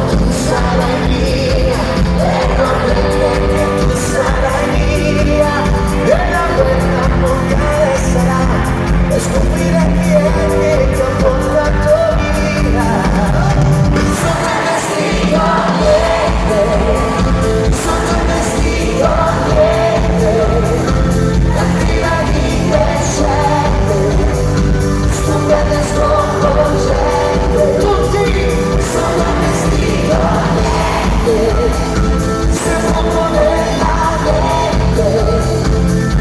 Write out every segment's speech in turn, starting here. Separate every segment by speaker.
Speaker 1: tu sarai mia, eternamente tu sarai mia, e la guerra mondiale sarà per scoprire chi è che ti ha portato via. Sotto il vestito niente, sotto il vestito niente, cattiva di decente, stupenda e sconvolgente. Tutti sotto il vestito niente, se fuoco nella mente,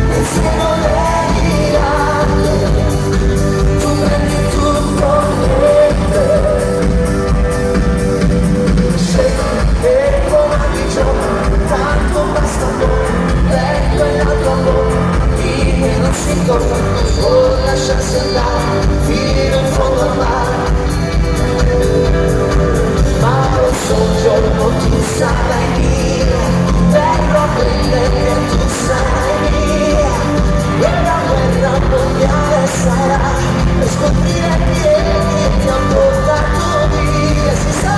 Speaker 1: pensiero delirante, tu prendi tutto niente. E come diciamo, tanto basta amore, bello è l'altro amore, vive non si tocca, o lasciarsi andare, fino in fondo al mare. Ma lo so un giorno tu sarai mia, terra bella che tu sarai mia, e la guerra mondiale sarà per scoprire chi è che ti ha portato via. Si sa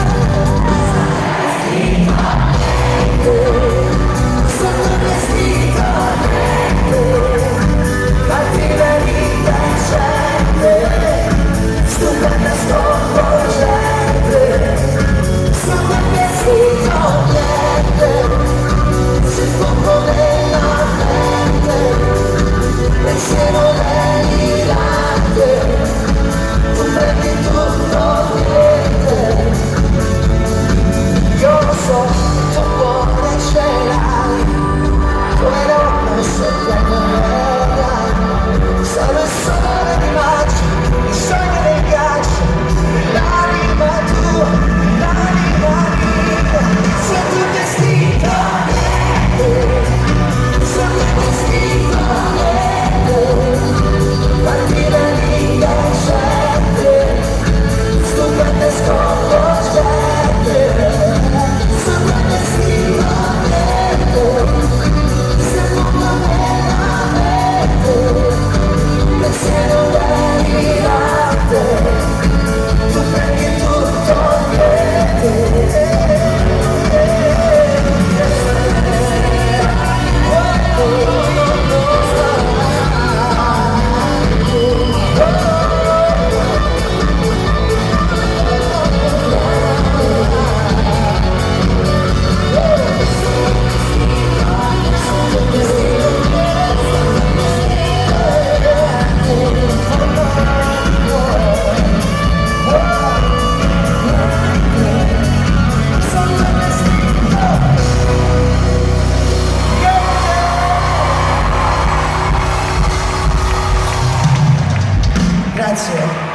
Speaker 1: sotto il vestito niente, cattiveria indecente, stupenda e sconvolgente. Sotto il vestito niente, si sfogo nella mente, pensiero delirante, tu prendi tutto niente. Io lo so, il tuo cuore ce l'hai, però non so piangere, sono il sole di maggio, il sogno dei ghiacci, l'anima tua, l'anima mia, sotto il vestito niente, sotto il vestito niente, cattiva e indecente, stupenda e sconvolgente. Sotto il vestito niente, se fuoco nella mente, pensiero delirante, tu prendi tutto niente. Grazie.